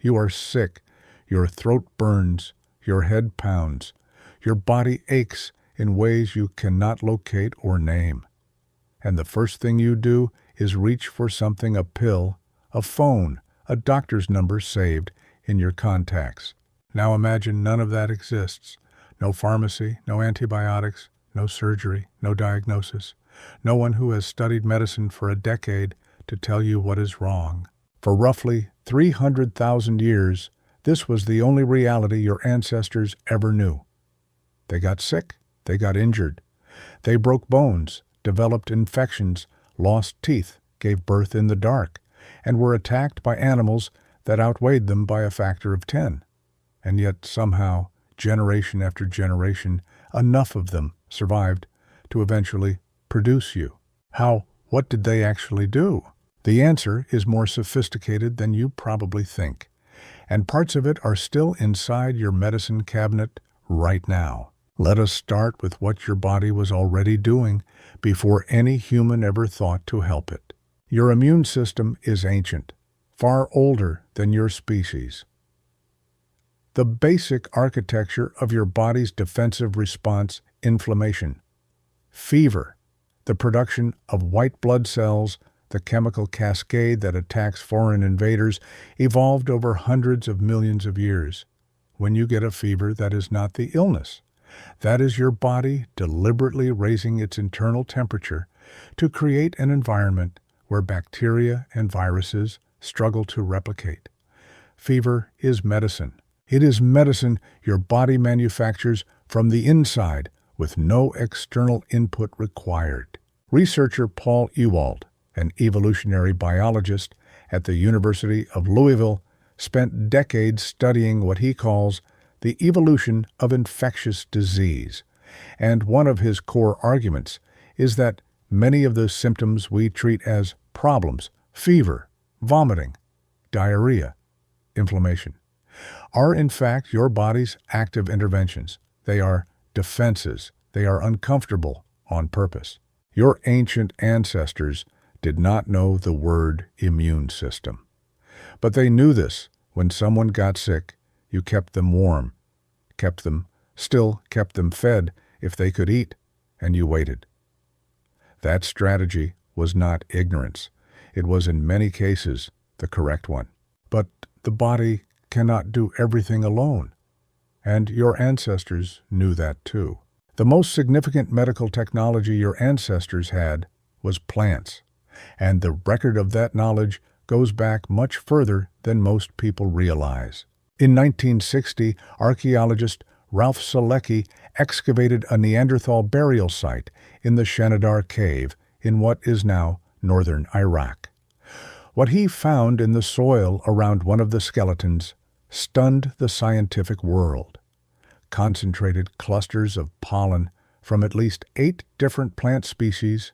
You are sick, your throat burns, your head pounds, your body aches in ways you cannot locate or name. And the first thing you do is reach for something, a pill, a phone, a doctor's number saved in your contacts. Now imagine none of that exists. No pharmacy, no antibiotics, no surgery, no diagnosis. No one who has studied medicine for a decade to tell you what is wrong. For roughly 300,000 years, this was the only reality your ancestors ever knew. They got sick, they got injured. They broke bones, developed infections, lost teeth, gave birth in the dark, and were attacked by animals that outweighed them by a factor of 10. And yet somehow, generation after generation, enough of them survived to eventually produce you. How? What did they actually do? The answer is more sophisticated than you probably think, and parts of it are still inside your medicine cabinet right now. Let us start with what your body was already doing before any human ever thought to help it. Your immune system is ancient, far older than your species. The basic architecture of your body's defensive response: inflammation, fever, the production of white blood cells, the chemical cascade that attacks foreign invaders, evolved over hundreds of millions of years. When you get a fever, that is not the illness. That is your body deliberately raising its internal temperature to create an environment where bacteria and viruses struggle to replicate. Fever is medicine. It is medicine your body manufactures from the inside with no external input required. Researcher Paul Ewald, an evolutionary biologist at the University of Louisville, spent decades studying what he calls the evolution of infectious disease, and one of his core arguments is that many of the symptoms we treat as problems, fever, vomiting, diarrhea, inflammation, are in fact your body's active interventions. They are defenses. They are uncomfortable on purpose. Your ancient ancestors did not know the word immune system, but they knew this. When someone got sick, you kept them warm, kept them fed if they could eat, and you waited. That strategy was not ignorance. It was in many cases the correct one. But the body cannot do everything alone, and your ancestors knew that too. The most significant medical technology your ancestors had was plants, and the record of that knowledge goes back much further than most people realize. In 1960, archaeologist Ralph Selecki excavated a Neanderthal burial site in the Shanidar Cave in what is now northern Iraq. What he found in the soil around one of the skeletons stunned the scientific world. Concentrated clusters of pollen from at least 8 different plant species,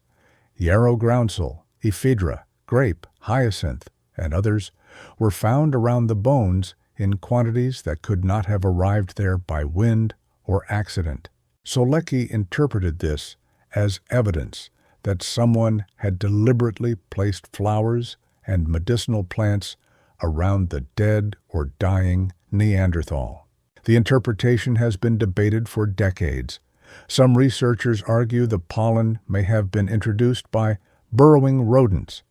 yarrow groundsel, ephedra, grape, hyacinth, and others, were found around the bones in quantities that could not have arrived there by wind or accident. Selecki interpreted this as evidence that someone had deliberately placed flowers and medicinal plants around the dead or dying Neanderthal. The interpretation has been debated for decades. Some researchers argue the pollen may have been introduced by burrowing rodents,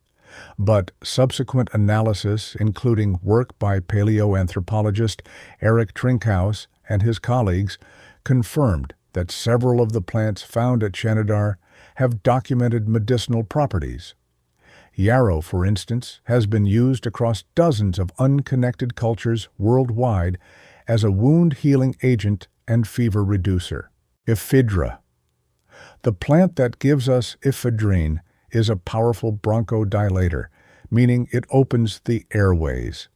but subsequent analysis, including work by paleoanthropologist Eric Trinkhaus and his colleagues, confirmed that several of the plants found at Shanidar have documented medicinal properties. Yarrow, for instance, has been used across dozens of unconnected cultures worldwide as a wound-healing agent and fever reducer. Ephedra. The plant that gives us ephedrine is a powerful bronchodilator, meaning it opens the airways.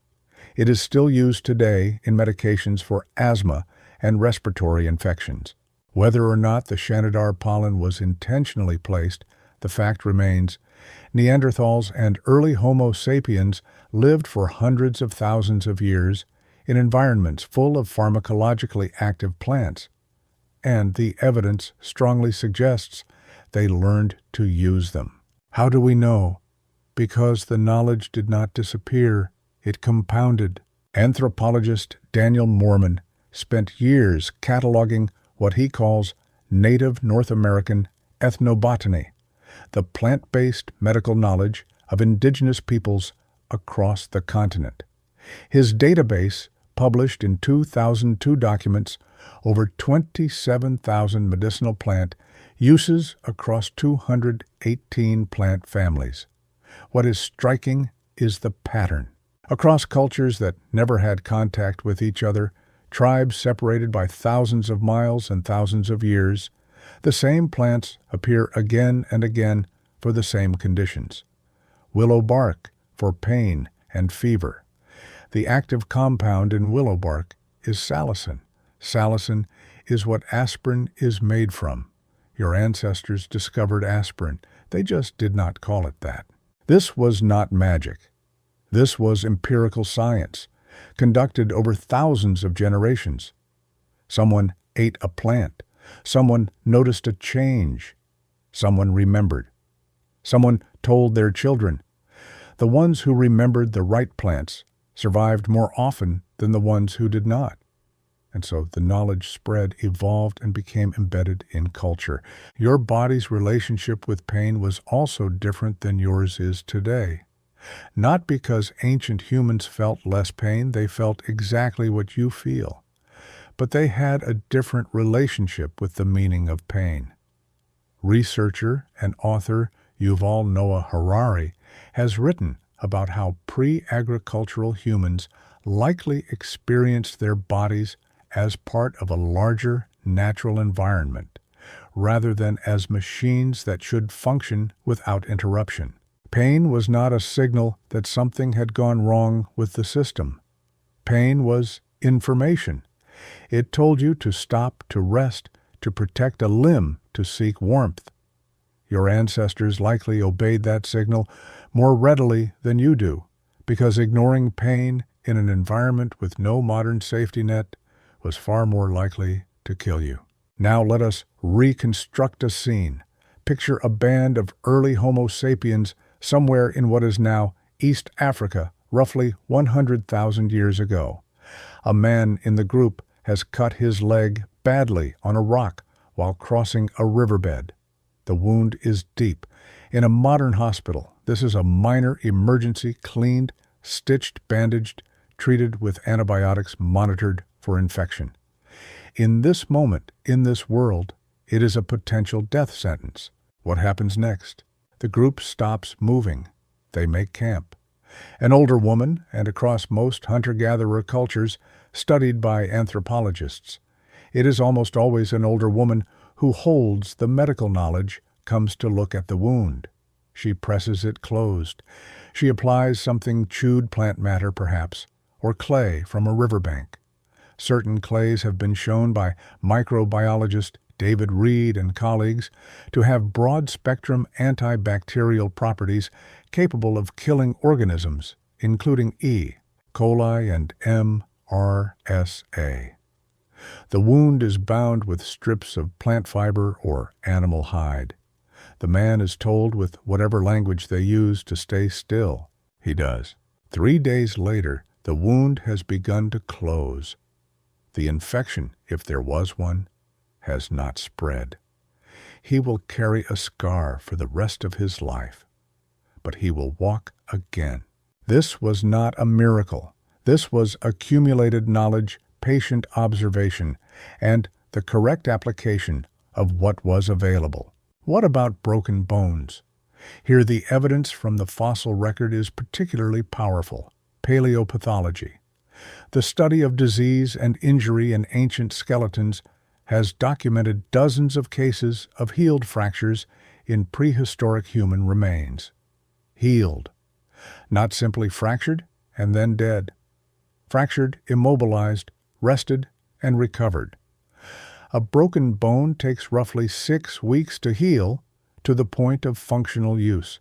It is still used today in medications for asthma and respiratory infections. Whether or not the Shanidar pollen was intentionally placed, the fact remains, Neanderthals and early Homo sapiens lived for hundreds of thousands of years in environments full of pharmacologically active plants, and the evidence strongly suggests they learned to use them. How do we know? Because the knowledge did not disappear, it compounded. Anthropologist Daniel Moorman spent years cataloging what he calls Native North American ethnobotany, the plant-based medical knowledge of indigenous peoples across the continent. His database, published in 2002 documents over 27,000 medicinal plant uses across 218 plant families. What is striking is the pattern. Across cultures that never had contact with each other, tribes separated by thousands of miles and thousands of years, the same plants appear again and again for the same conditions. Willow bark for pain and fever. The active compound in willow bark is salicin. Salicin is what aspirin is made from. Your ancestors discovered aspirin. They just did not call it that. This was not magic. This was empirical science, conducted over thousands of generations. Someone ate a plant. Someone noticed a change. Someone remembered. Someone told their children. The ones who remembered the right plants survived more often than the ones who did not. And so the knowledge spread, evolved, and became embedded in culture. Your body's relationship with pain was also different than yours is today. Not because ancient humans felt less pain, they felt exactly what you feel. But they had a different relationship with the meaning of pain. Researcher and author Yuval Noah Harari has written about how pre-agricultural humans likely experienced their bodies as part of a larger natural environment, rather than as machines that should function without interruption. Pain was not a signal that something had gone wrong with the system. Pain was information. It told you to stop, to rest, to protect a limb, to seek warmth. Your ancestors likely obeyed that signal more readily than you do, because ignoring pain in an environment with no modern safety net was far more likely to kill you. Now let us reconstruct a scene. Picture a band of early Homo sapiens somewhere in what is now East Africa, roughly 100,000 years ago. A man in the group has cut his leg badly on a rock while crossing a riverbed. The wound is deep. In a modern hospital, this is a minor emergency, cleaned, stitched, bandaged, treated with antibiotics, monitored for infection. In this moment, in this world, it is a potential death sentence. What happens next? The group stops moving. They make camp. An older woman, and across most hunter-gatherer cultures, studied by anthropologists. It is almost always an older woman who holds the medical knowledge, comes to look at the wound. She presses it closed. She applies something chewed plant matter, perhaps, or clay from a riverbank. Certain clays have been shown by microbiologist David Reed and colleagues to have broad-spectrum antibacterial properties capable of killing organisms, including E. coli and MRSA. The wound is bound with strips of plant fiber or animal hide. The man is told with whatever language they use to stay still. He does. 3 days later, the wound has begun to close. The infection, if there was one, has not spread. He will carry a scar for the rest of his life, but he will walk again. This was not a miracle. This was accumulated knowledge, patient observation, and the correct application of what was available. What about broken bones? Here the evidence from the fossil record is particularly powerful. Paleopathology. The study of disease and injury in ancient skeletons has documented dozens of cases of healed fractures in prehistoric human remains. Healed. Not simply fractured and then dead. Fractured, immobilized, rested, and recovered. A broken bone takes roughly 6 weeks to heal to the point of functional use.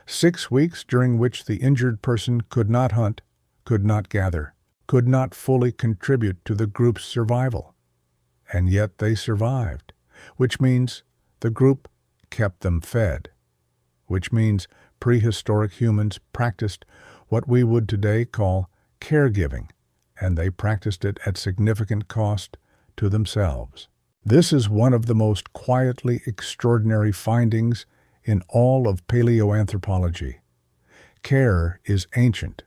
6 weeks during which the injured person could not hunt, could not gather, could not fully contribute to the group's survival. And yet they survived, which means the group kept them fed, which means prehistoric humans practiced what we would today call caregiving. and they practiced it at significant cost to themselves. This is one of the most quietly extraordinary findings in all of paleoanthropology. Care is ancient.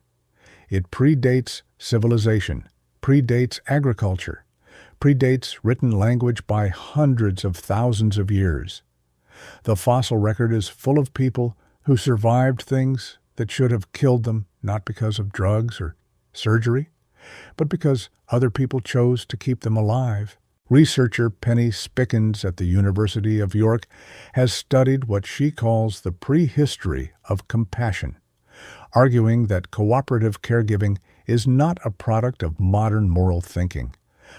It predates civilization, predates agriculture, predates written language by hundreds of thousands of years. The fossil record is full of people who survived things that should have killed them, not because of drugs or surgery, but because other people chose to keep them alive. Researcher Penny Spickens at the University of York has studied what she calls the prehistory of compassion, arguing that cooperative caregiving is not a product of modern moral thinking,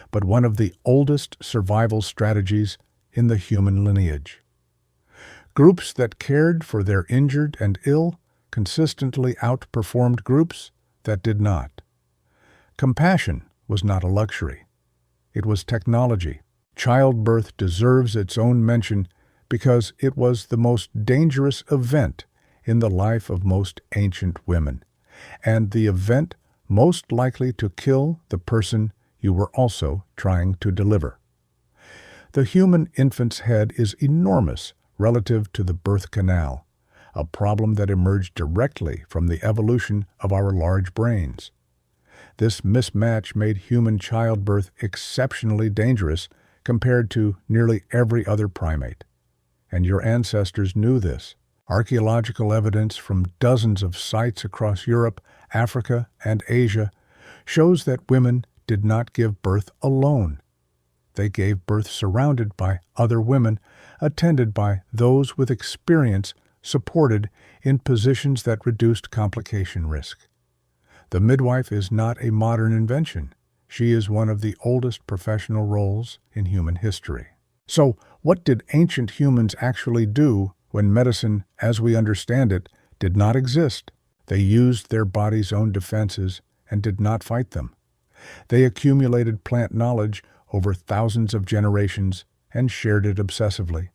but one of the oldest survival strategies in the human lineage. Groups that cared for their injured and ill consistently outperformed groups that did not. Compassion was not a luxury. It was technology. Childbirth deserves its own mention because it was the most dangerous event in the life of most ancient women, and the event most likely to kill the person you were also trying to deliver. The human infant's head is enormous relative to the birth canal, a problem that emerged directly from the evolution of our large brains. This mismatch made human childbirth exceptionally dangerous compared to nearly every other primate. And your ancestors knew this. Archaeological evidence from dozens of sites across Europe, Africa, and Asia shows that women did not give birth alone. They gave birth surrounded by other women, attended by those with experience, supported in positions that reduced complication risk. The midwife is not a modern invention. She is one of the oldest professional roles in human history. So, what did ancient humans actually do when medicine, as we understand it, did not exist? They used their body's own defenses and did not fight them. They accumulated plant knowledge over thousands of generations and shared it obsessively.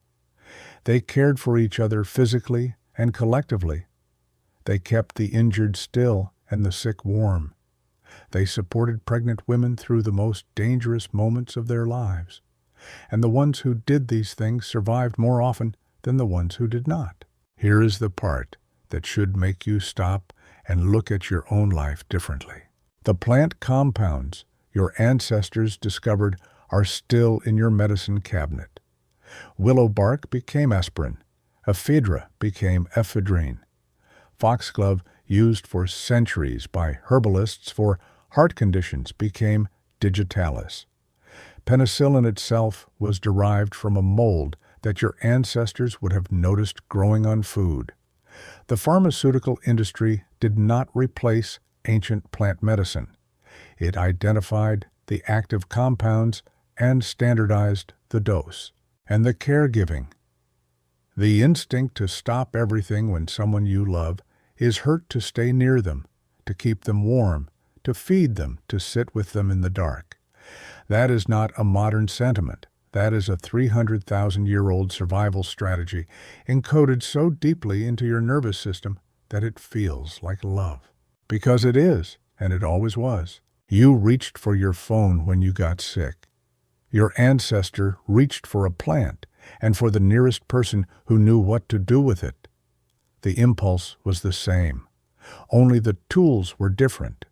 They cared for each other physically and collectively. They kept the injured still and the sick warm. They supported pregnant women through the most dangerous moments of their lives. And the ones who did these things survived more often than the ones who did not. Here is the part that should make you stop and look at your own life differently. The plant compounds your ancestors discovered are still in your medicine cabinet. Willow bark became aspirin. Ephedra became ephedrine. Foxglove, used for centuries by herbalists for heart conditions, became digitalis. Penicillin itself was derived from a mold that your ancestors would have noticed growing on food. The pharmaceutical industry did not replace ancient plant medicine. It identified the active compounds and standardized the dose. And the caregiving. The instinct to stop everything when someone you love is hurt to stay near them, to keep them warm, to feed them, to sit with them in the dark. That is not a modern sentiment. That is a 300,000-year-old survival strategy encoded so deeply into your nervous system that it feels like love. Because it is, and it always was. You reached for your phone when you got sick. Your ancestor reached for a plant and for the nearest person who knew what to do with it. The impulse was the same. Only the tools were different.